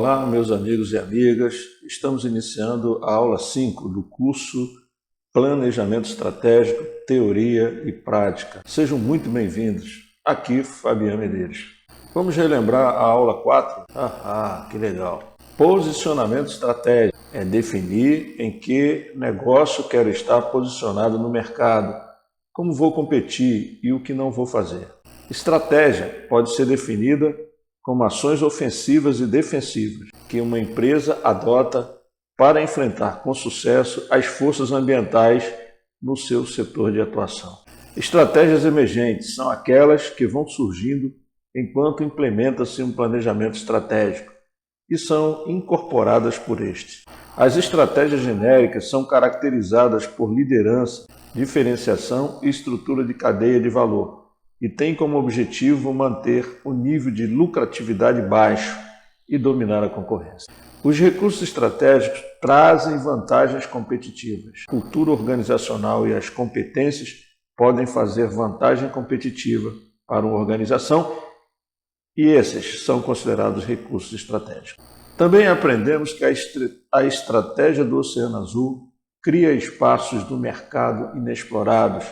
Olá, meus amigos e amigas. Estamos iniciando a aula 5 do curso Planejamento Estratégico, Teoria e Prática. Sejam muito bem-vindos. Aqui, Fabiano Medeiros. Vamos relembrar a aula 4? Que legal! Posicionamento estratégico é definir em que negócio quero estar posicionado no mercado, como vou competir e o que não vou fazer. Estratégia pode ser definida como ações ofensivas e defensivas que uma empresa adota para enfrentar com sucesso as forças ambientais no seu setor de atuação. Estratégias emergentes são aquelas que vão surgindo enquanto implementa-se um planejamento estratégico e são incorporadas por este. As estratégias genéricas são caracterizadas por liderança, diferenciação e estrutura de cadeia de valor, e tem como objetivo manter o nível de lucratividade baixo e dominar a concorrência. Os recursos estratégicos trazem vantagens competitivas. A cultura organizacional e as competências podem fazer vantagem competitiva para uma organização e esses são considerados recursos estratégicos. Também aprendemos que a estratégia do Oceano Azul cria espaços do mercado inexplorados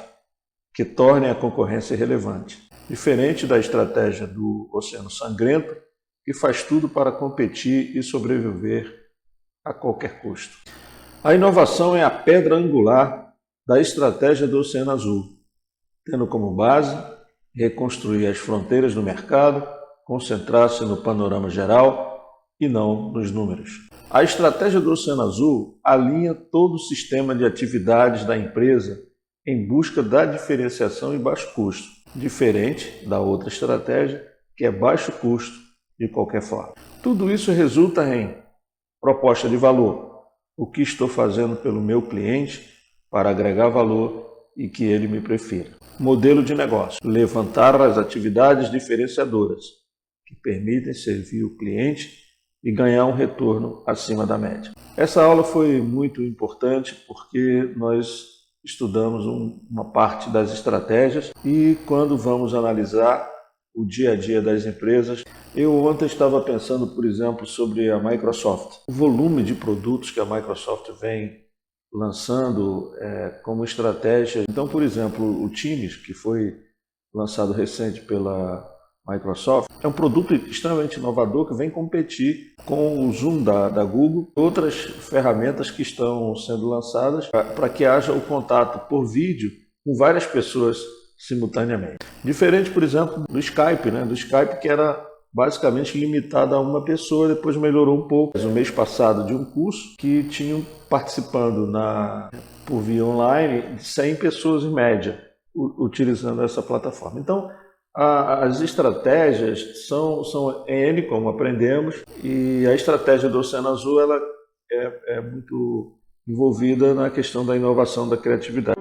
que tornem a concorrência relevante, diferente da estratégia do Oceano Sangrento, que faz tudo para competir e sobreviver a qualquer custo. A inovação é a pedra angular da estratégia do Oceano Azul, tendo como base reconstruir as fronteiras do mercado, concentrar-se no panorama geral e não nos números. A estratégia do Oceano Azul alinha todo o sistema de atividades da empresa em busca da diferenciação e baixo custo, diferente da outra estratégia, que é baixo custo de qualquer forma. Tudo isso resulta em proposta de valor, o que estou fazendo pelo meu cliente para agregar valor e que ele me prefira. Modelo de negócio, levantar as atividades diferenciadoras, que permitem servir o cliente e ganhar um retorno acima da média. Essa aula foi muito importante porque nós estudamos uma parte das estratégias e quando vamos analisar o dia a dia das empresas, eu ontem estava pensando, por exemplo, sobre a Microsoft. O volume de produtos que a Microsoft vem lançando como estratégia. Então, por exemplo, o Teams, que foi lançado recente pela Microsoft, é um produto extremamente inovador que vem competir com o Zoom da Google, outras ferramentas que estão sendo lançadas para que haja o contato por vídeo com várias pessoas simultaneamente. Diferente, por exemplo, do Skype, do Skype que era basicamente limitado a uma pessoa, depois melhorou um pouco. No mês passado de um curso que tinham participando por via online 100 pessoas em média utilizando essa plataforma. Então, as estratégias são N, como aprendemos, e a estratégia do Oceano Azul ela é muito envolvida na questão da inovação, da criatividade.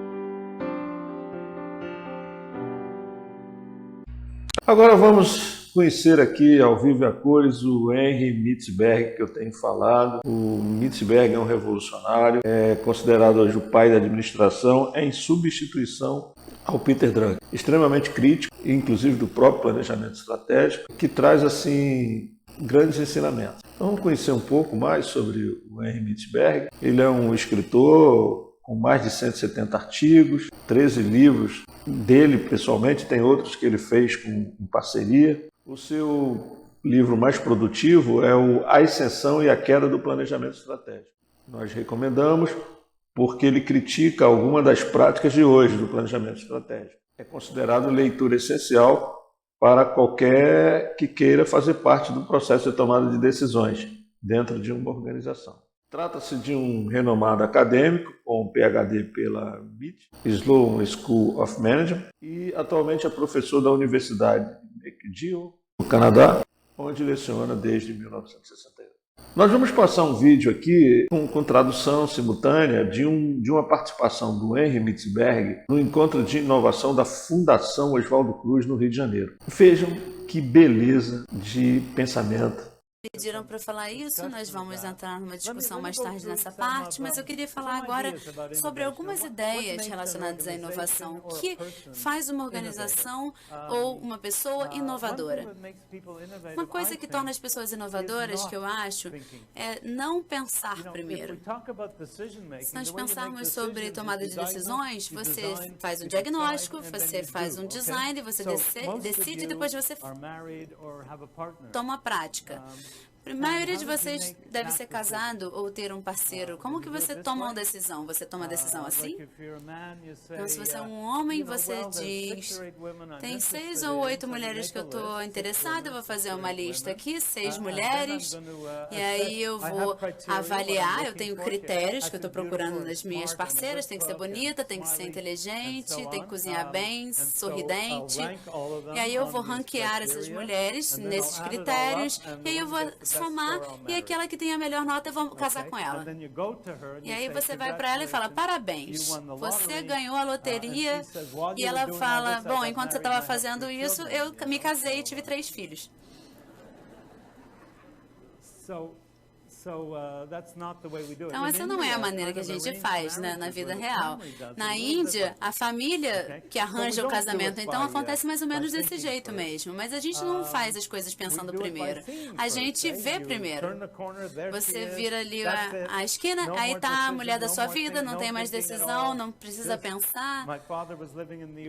Agora vamos conhecer aqui ao vivo e a cores o Henry Mitzberg, que eu tenho falado. O Mitzberg é um revolucionário, é considerado hoje o pai da administração, em substituição ao Peter Drucker, extremamente crítico, inclusive do próprio planejamento estratégico, que traz assim grandes ensinamentos. Então, vamos conhecer um pouco mais sobre o Henry Mitzberg. Ele é um escritor com mais de 170 artigos, 13 livros dele pessoalmente, tem outros que ele fez em parceria. O seu livro mais produtivo é o A Ascensão e a Queda do Planejamento Estratégico. Nós recomendamos porque ele critica algumas das práticas de hoje do planejamento estratégico. É considerado leitura essencial para qualquer que queira fazer parte do processo de tomada de decisões dentro de uma organização. Trata-se de um renomado acadêmico com PhD pela MIT, Sloan School of Management, e atualmente é professor da Universidade de McGill, no Canadá, onde leciona desde 1968. Nós vamos passar um vídeo aqui com tradução simultânea de uma participação do Henry Mitzberg no encontro de inovação da Fundação Oswaldo Cruz, no Rio de Janeiro. Vejam que beleza de pensamento pediram para falar isso, nós vamos entrar numa discussão mais tarde nessa parte, mas eu queria falar agora sobre algumas ideias relacionadas à inovação. O que faz uma organização ou uma pessoa inovadora? Uma coisa que torna as pessoas inovadoras, que eu acho, é não pensar primeiro. Se nós pensarmos sobre tomada de decisões, você faz um diagnóstico, você faz um design, você decide e depois você toma a prática. A maioria de vocês deve ser casado ou ter um parceiro. Como que você toma uma decisão? Você toma uma decisão assim? Então, se você é um homem, você diz, tem 6 ou 8 mulheres que eu estou interessada, eu vou fazer uma lista aqui, 6 mulheres, e aí eu vou avaliar, eu tenho critérios que eu estou procurando nas minhas parceiras, tem que ser bonita, tem que ser inteligente, tem que cozinhar bem, sorridente, e aí eu vou ranquear essas mulheres nesses critérios, e aí eu vou somar, e aquela que tem a melhor nota, eu vou casar com ela. E aí você vai para ela e fala, parabéns, você ganhou a loteria, e ela fala, bom, enquanto você estava fazendo isso, eu me casei e tive 3 filhos. Então, essa não é a maneira que a gente faz, né, na vida real. Na Índia, a família que arranja o casamento, então, acontece mais ou menos desse jeito mesmo. Mas a gente não faz as coisas pensando primeiro. A gente vê primeiro. Você vira ali a esquina, aí tá a mulher da sua vida, não tem mais decisão, não precisa pensar.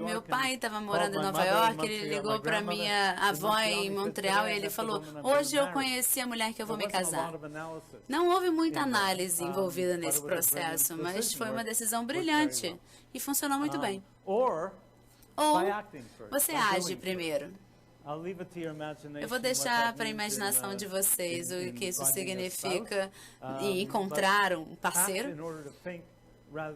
Meu pai estava morando em Nova York, ele ligou para minha avó em Montreal e ele falou, hoje eu conheci a mulher que eu vou me casar. Não houve muita análise envolvida nesse processo, mas foi uma decisão brilhante e funcionou muito bem. Ou você age primeiro. Eu vou deixar para a imaginação de vocês o que isso significa e encontrar um parceiro.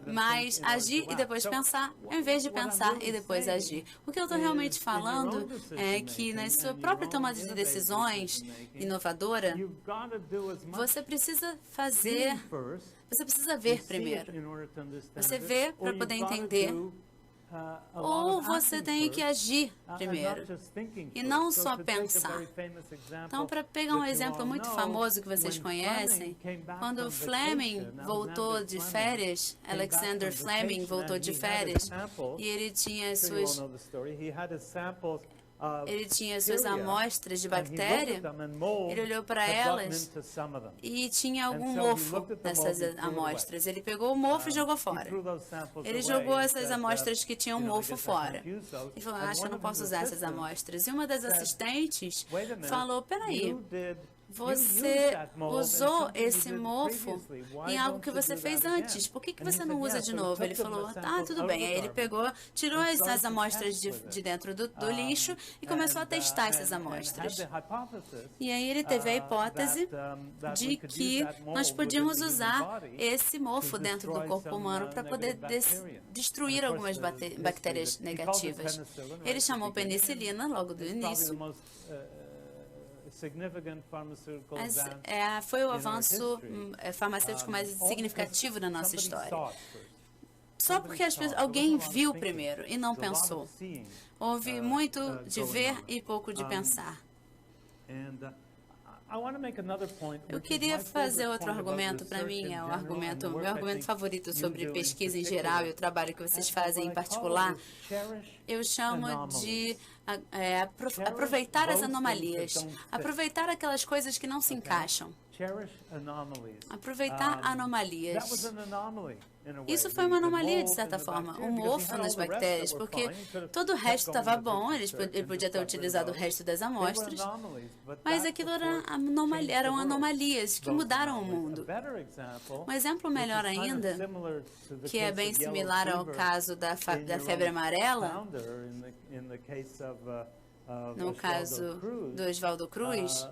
Mas agir e depois pensar, em vez de pensar e depois agir. O que eu estou realmente falando é que na sua própria tomada de decisões inovadora, você precisa ver primeiro. Você vê para poder entender. Ou você tem que agir primeiro e não só pensar. Então, para pegar um exemplo muito famoso que vocês conhecem, quando Fleming voltou de férias, Alexander Fleming voltou de férias, e ele tinha suas amostras de bactéria, ele olhou para elas e tinha algum mofo nessas amostras. Ele pegou o mofo e jogou fora. Ele jogou essas amostras que tinham mofo fora. Ele falou, acho que eu não posso usar essas amostras. E uma das assistentes falou, peraí, você usou esse mofo em algo que você fez antes. Por que você não usa de novo? Ele falou, tudo bem. Aí ele pegou, tirou as amostras de dentro do lixo e começou a testar essas amostras. E aí ele teve a hipótese de que nós podíamos usar esse mofo dentro do corpo humano para poder destruir algumas bactérias negativas. Ele chamou penicilina logo do início. Mas foi o avanço farmacêutico mais significativo da nossa história. Só porque alguém viu primeiro e não pensou. Houve muito de ver e pouco de pensar. Eu queria fazer outro argumento, para mim, é o meu argumento favorito sobre pesquisa em geral e o trabalho que vocês fazem em particular. Eu chamo de aproveitar as anomalias, aproveitar aquelas coisas que não se encaixam. Aproveitar anomalias. Isso foi uma anomalia, de certa forma, um mofo nas bactérias, porque todo o resto estava bom, ele podia ter utilizado o resto das amostras, mas aquilo eram anomalias que mudaram o mundo. Um exemplo melhor ainda, que é bem similar ao caso da febre amarela, no caso do Oswaldo Cruz,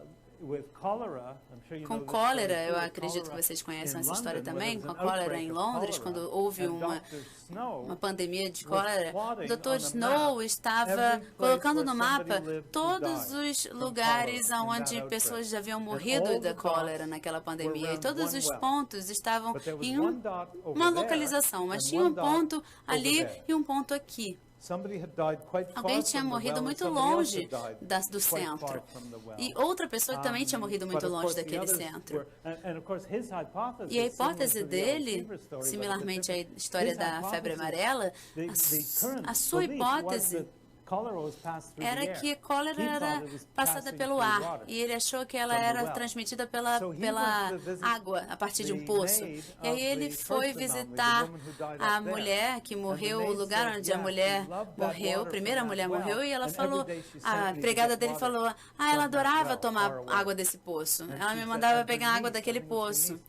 com cólera, eu acredito que vocês conhecem essa história também, com a cólera em Londres, quando houve uma pandemia de cólera, o Dr. Snow estava colocando no mapa todos os lugares onde pessoas já haviam morrido da cólera naquela pandemia, e todos os pontos estavam em uma localização, mas tinha um ponto ali e um ponto aqui. Alguém tinha morrido muito longe do centro. E outra pessoa também tinha morrido muito longe daquele centro. E a hipótese dele, similarmente à história da febre amarela, a sua hipótese era que cólera era passada pelo ar, e ele achou que ela era transmitida pela água, a partir de um poço. E aí ele foi visitar a mulher que morreu, o lugar onde a mulher morreu, a primeira mulher morreu, e ela falou, a empregada dele falou, ela adorava tomar água desse poço, ela me mandava pegar água daquele poço.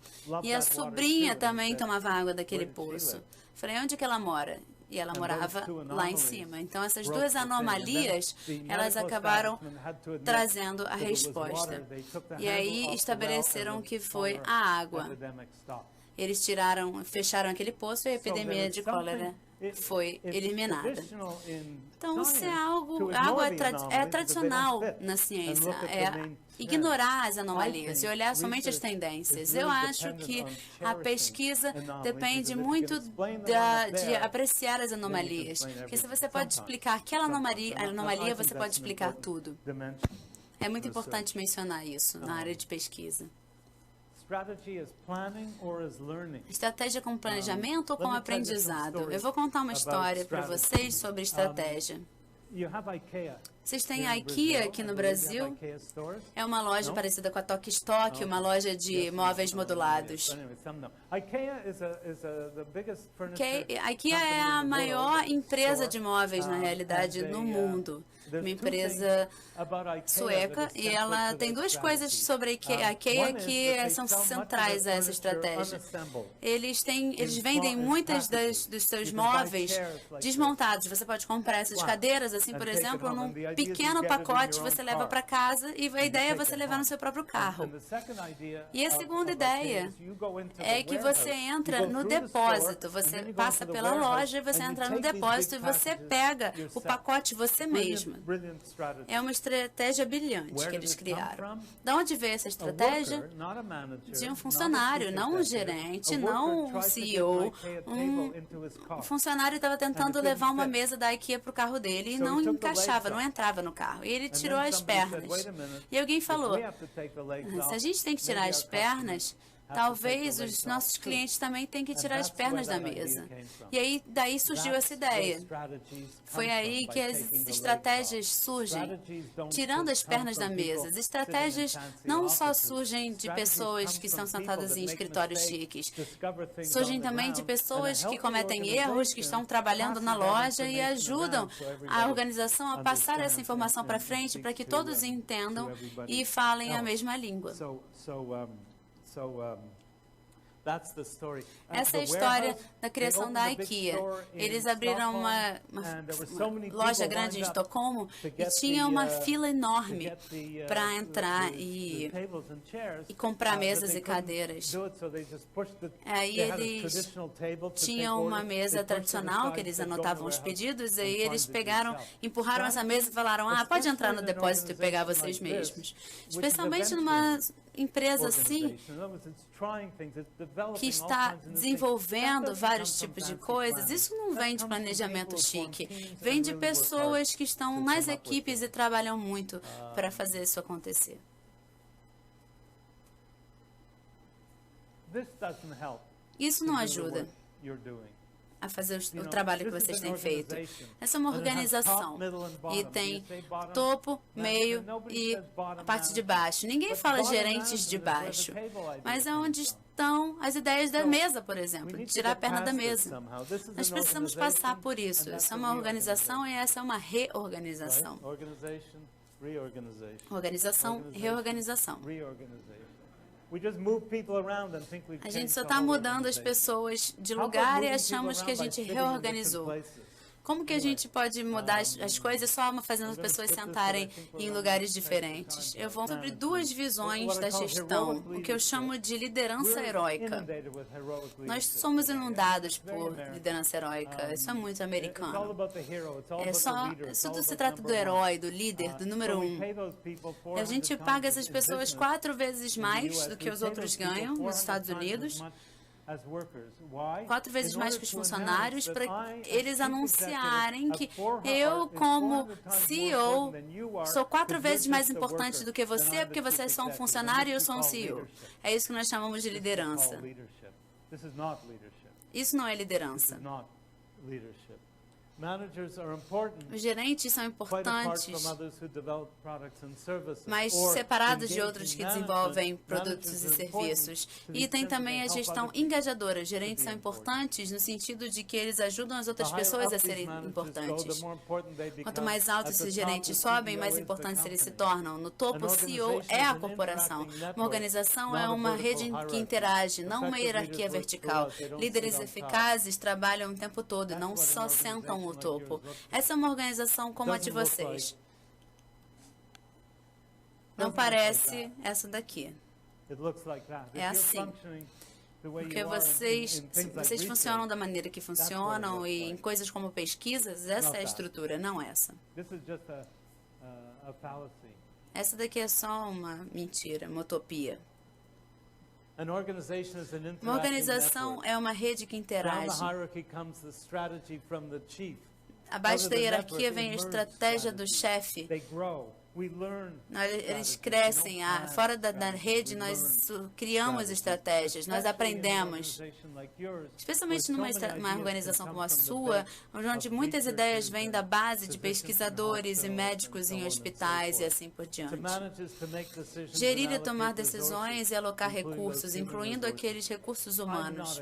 E a sobrinha também tomava água daquele poço. Falei, onde que ela mora? E ela morava lá em cima. Então, essas duas anomalias, elas acabaram trazendo a resposta. E aí estabeleceram que foi a água. Eles fecharam aquele poço e a epidemia de cólera foi eliminada. Então, se é algo é tradicional na ciência, é ignorar as anomalias e olhar somente as tendências. Eu acho que a pesquisa depende muito de apreciar as anomalias. Porque se você pode explicar aquela anomalia, você pode explicar tudo. É muito importante mencionar isso na área de pesquisa. Estratégia com planejamento ou com aprendizado? Eu vou contar uma história para vocês sobre estratégia. Vocês têm a IKEA aqui no Brasil? É uma loja parecida com a Tok Stock, uma loja de móveis modulados. A IKEA é a maior empresa de móveis, na realidade, no mundo. Uma empresa sueca, e ela tem duas coisas sobre a IKEA que são centrais a essa estratégia. Eles vendem muitas dos seus móveis desmontados. Você pode comprar essas cadeiras, assim, por exemplo, num pequeno pacote você leva para casa, e a ideia é você levar no seu próprio carro. E a segunda ideia é que você entra no depósito, você passa pela loja, você entra no depósito e você pega o pacote você mesmo. É uma estratégia brilhante que eles criaram. De onde veio essa estratégia? De um funcionário, não um gerente, não um CEO. Um funcionário estava tentando levar uma mesa da IKEA para o carro dele e não encaixava, não entrava no carro. E ele tirou as pernas. E alguém falou, se a gente tem que tirar as pernas, talvez os nossos clientes também tenham que tirar as pernas da mesa. E aí, daí surgiu essa ideia. Foi aí que as estratégias surgem, tirando as pernas da mesa. As estratégias não só surgem de pessoas que estão sentadas em escritórios chiques, surgem também de pessoas que cometem erros, que estão trabalhando na loja e ajudam a organização a passar essa informação para frente para que todos entendam e falem a mesma língua. Essa é a história da criação da IKEA. Eles abriram uma loja grande em Estocolmo e tinha uma fila enorme para entrar e comprar mesas e cadeiras. Aí eles tinham uma mesa tradicional que eles anotavam os pedidos, e aí eles empurraram essa mesa e falaram, pode entrar no depósito e pegar vocês mesmos. Especialmente numa empresa assim, que está desenvolvendo vários tipos de coisas, isso não vem de planejamento chique, vem de pessoas que estão nas equipes e trabalham muito para fazer isso acontecer. Isso não ajuda a fazer o trabalho que vocês têm feito. Essa é uma organização e tem topo, meio e a parte de baixo. Ninguém fala gerentes de baixo, mas é onde estão as ideias da mesa, por exemplo, de tirar a perna da mesa. Nós precisamos passar por isso. Essa é uma organização e essa é uma reorganização. Organização, reorganização. A gente só está mudando as pessoas de lugar e achamos que a gente reorganizou. Como que a gente pode mudar as coisas só fazendo as pessoas sentarem em lugares diferentes? Eu vou sobre duas visões da gestão, o que eu chamo de liderança heróica. Nós somos inundados por liderança heróica, isso é muito americano. Tudo se trata do herói, do líder, do número um. A gente paga essas pessoas 4 vezes mais do que os outros ganham nos Estados Unidos. 4 vezes mais que os funcionários, para eles anunciarem que eu, como CEO, sou 4 vezes mais importante do que você, porque você é só um funcionário e eu sou um CEO. É isso que nós chamamos de liderança. Isso não é liderança. Os gerentes são importantes, mas separados de outros que desenvolvem produtos e serviços. E tem também a gestão engajadora. Os gerentes são importantes no sentido de que eles ajudam as outras pessoas a serem importantes. Quanto mais altos os gerentes sobem, mais importantes eles se tornam. No topo, o CEO é a corporação. Uma organização é uma rede que interage, não uma hierarquia vertical. Líderes eficazes trabalham o tempo todo e não só sentam no topo. Essa é uma organização como a de vocês. Não parece essa daqui. É assim. Porque vocês funcionam da maneira que funcionam e em coisas como pesquisas, essa é a estrutura, não essa. Essa daqui é só uma mentira, uma utopia. Uma organização é uma rede que interage. Abaixo da hierarquia vem a estratégia do chefe. Eles crescem. Fora da rede, nós criamos estratégias, nós aprendemos. Especialmente numa organização como a sua, onde muitas ideias vêm da base de pesquisadores e médicos em hospitais e assim por diante. Gerir e tomar decisões e alocar recursos, incluindo aqueles recursos humanos.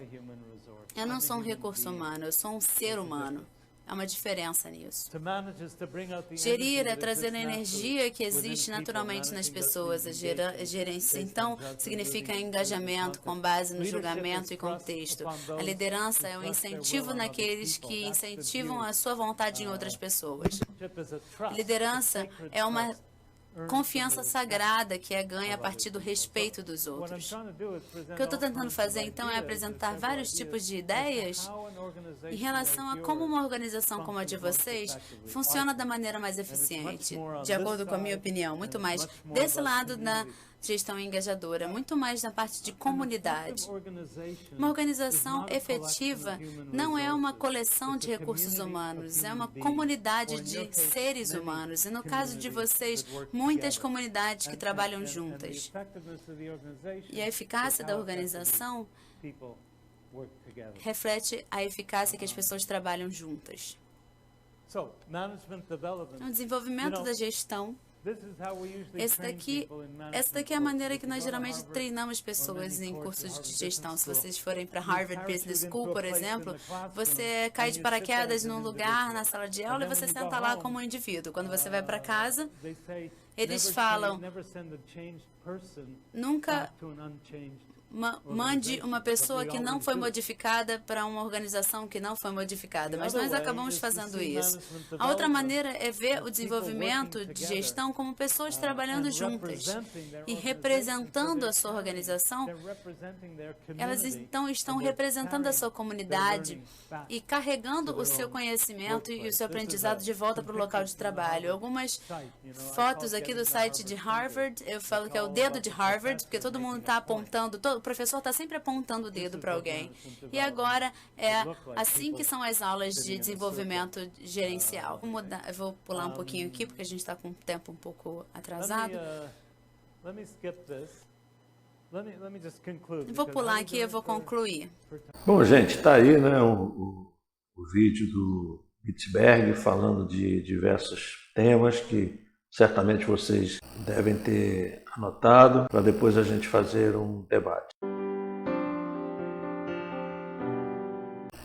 Eu não sou um recurso humano, eu sou um ser humano. Há uma diferença nisso. Gerir é trazer a energia que existe naturalmente nas pessoas. A gerência, então, significa engajamento com base no julgamento e contexto. A liderança é o incentivo naqueles que incentivam a sua vontade em outras pessoas. A liderança é uma confiança sagrada que é ganha a partir do respeito dos outros. O que eu estou tentando fazer, então, é apresentar vários tipos de ideias em relação a como uma organização como a de vocês funciona da maneira mais eficiente, de acordo com a minha opinião, muito mais desse lado da gestão engajadora, muito mais na parte de comunidade. Uma organização efetiva não é uma coleção de recursos humanos, é uma comunidade de seres humanos. E no caso de vocês, muitas comunidades que trabalham juntas. E a eficácia da organização reflete a eficácia que as pessoas trabalham juntas. O desenvolvimento da gestão. Essa daqui é a maneira que nós geralmente treinamos pessoas em cursos de gestão. Se vocês forem para Harvard Business School, por exemplo, você cai de paraquedas num lugar na sala de aula e você senta lá como um indivíduo. Quando você vai para casa, eles falam, nunca mande uma pessoa que não foi modificada para uma organização que não foi modificada. Mas nós acabamos fazendo isso. A outra maneira é ver o desenvolvimento de gestão como pessoas trabalhando juntas e representando a sua organização. Elas então estão representando a sua comunidade e carregando o seu conhecimento e o seu aprendizado de volta para o local de trabalho. Algumas fotos aqui do site de Harvard, eu falo que é o dedo de Harvard, porque todo mundo está apontando, o professor está sempre apontando o dedo para alguém. E agora é assim que são as aulas de desenvolvimento gerencial. Eu vou pular um pouquinho aqui, porque a gente está com o tempo um pouco atrasado. Vou pular aqui e eu vou concluir. Bom, gente, está aí, né, o vídeo do Bitzberg falando de diversos temas que certamente vocês devem ter anotado, para depois a gente fazer um debate.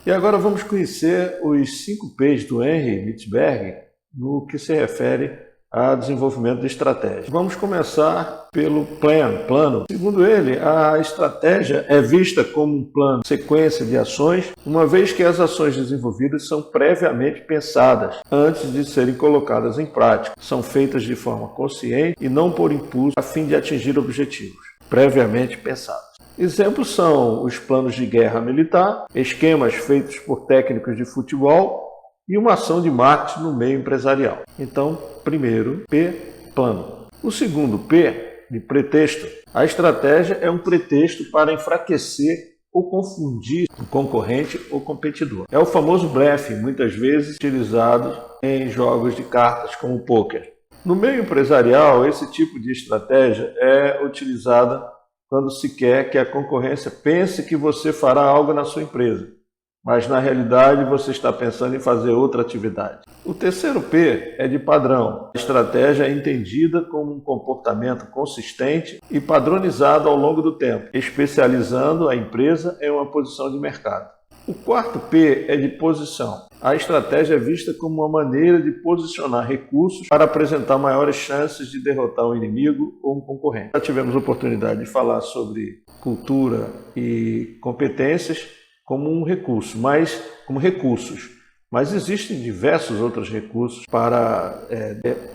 E agora vamos conhecer os 5 P's do Henry Bitzberg no que se refere a desenvolvimento de estratégia. Vamos começar pelo plano. Segundo ele, a estratégia é vista como um plano, sequência de ações, uma vez que as ações desenvolvidas são previamente pensadas antes de serem colocadas em prática. São feitas de forma consciente e não por impulso a fim de atingir objetivos previamente pensados. Exemplos são os planos de guerra militar, esquemas feitos por técnicos de futebol e uma ação de marketing no meio empresarial. Então, primeiro, P, plano. O segundo, P, de pretexto. A estratégia é um pretexto para enfraquecer ou confundir um concorrente ou competidor. É o famoso blefe, muitas vezes utilizado em jogos de cartas como o pôquer. No meio empresarial, esse tipo de estratégia é utilizada quando se quer que a concorrência pense que você fará algo na sua empresa, mas na realidade você está pensando em fazer outra atividade. O terceiro P é de padrão. A estratégia é entendida como um comportamento consistente e padronizado ao longo do tempo, especializando a empresa em uma posição de mercado. O quarto P é de posição. A estratégia é vista como uma maneira de posicionar recursos para apresentar maiores chances de derrotar um inimigo ou um concorrente. Já tivemos oportunidade de falar sobre cultura e competências como recursos, mas existem diversos outros recursos para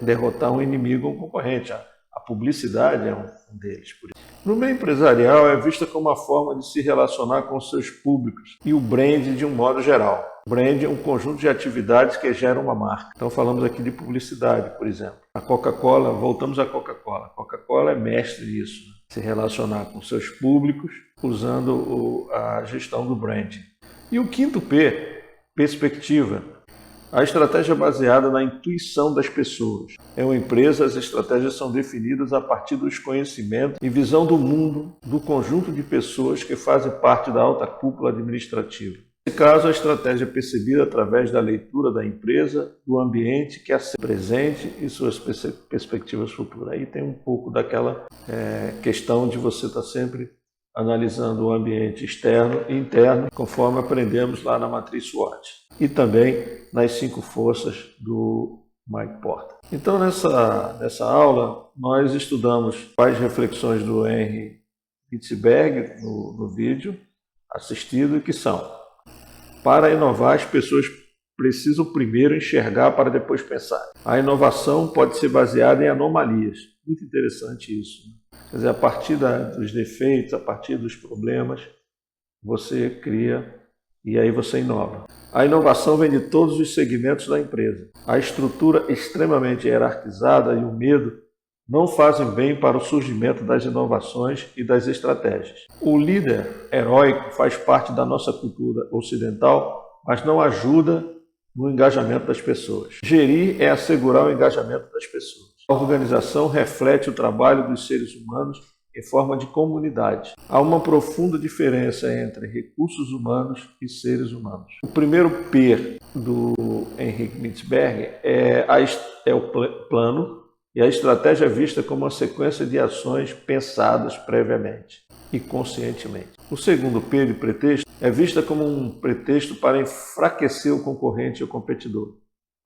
derrotar um inimigo ou um concorrente. A publicidade é um deles. Por isso. No meio empresarial, é vista como uma forma de se relacionar com seus públicos e o brand de um modo geral. Brand é um conjunto de atividades que geram uma marca. Então falamos aqui de publicidade, por exemplo. A Coca-Cola, voltamos à Coca-Cola. A Coca-Cola é mestre nisso, né? Se relacionar com seus públicos usando a gestão do brand. E o quinto P, perspectiva. A estratégia é baseada na intuição das pessoas. Em uma empresa, as estratégias são definidas a partir dos conhecimentos e visão do mundo do conjunto de pessoas que fazem parte da alta cúpula administrativa. Nesse caso, a estratégia é percebida através da leitura da empresa, do ambiente que é presente e suas perspectivas futuras. Aí tem um pouco daquela questão de você estar sempre analisando o ambiente externo e interno, conforme aprendemos lá na matriz SWOT. E também nas 5 forças do Mike Porter. Então, nessa aula, nós estudamos as reflexões do Henry Witzberg no vídeo assistido, que são: para inovar, as pessoas precisam primeiro enxergar para depois pensar. A inovação pode ser baseada em anomalias. Muito interessante isso, né? Quer dizer, a partir dos defeitos, a partir dos problemas, você cria e aí você inova. A inovação vem de todos os segmentos da empresa. A estrutura extremamente hierarquizada e o medo não fazem bem para o surgimento das inovações e das estratégias. O líder heróico faz parte da nossa cultura ocidental, mas não ajuda no engajamento das pessoas. Gerir é assegurar o engajamento das pessoas. A organização reflete o trabalho dos seres humanos em forma de comunidade. Há uma profunda diferença entre recursos humanos e seres humanos. O primeiro P do Henry Witzberg é o plano, e a estratégia é vista como uma sequência de ações pensadas previamente e conscientemente. O segundo P de pretexto é vista como um pretexto para enfraquecer o concorrente ou competidor.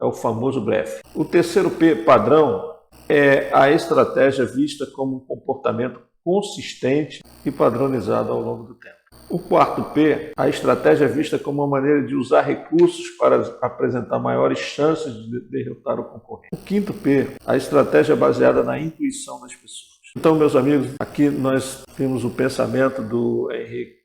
É o famoso blefe. O terceiro P, padrão, é a estratégia vista como um comportamento consistente e padronizado ao longo do tempo. O quarto P, a estratégia é vista como uma maneira de usar recursos para apresentar maiores chances de derrotar o concorrente. O quinto P, a estratégia é baseada na intuição das pessoas. Então, meus amigos, aqui nós temos o pensamento do Henry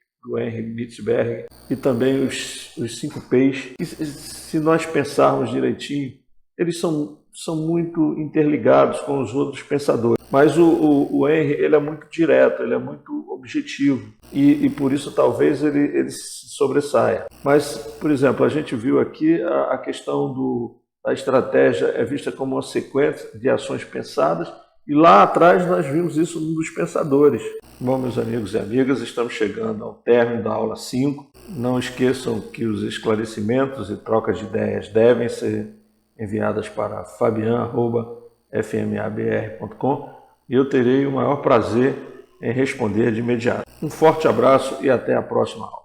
Witzberg e também os 5 P's. E se nós pensarmos direitinho, eles são muito interligados com os outros pensadores. Mas o Henry, ele é muito direto, ele é muito objetivo e por isso talvez ele se sobressaia. Mas, por exemplo, a gente viu aqui a questão da estratégia é vista como uma sequência de ações pensadas e lá atrás nós vimos isso num dos pensadores. Bom, meus amigos e amigas, estamos chegando ao término da aula 5. Não esqueçam que os esclarecimentos e trocas de ideias devem ser enviadas para fabian@fmabr.com e eu terei o maior prazer em responder de imediato. Um forte abraço e até a próxima aula.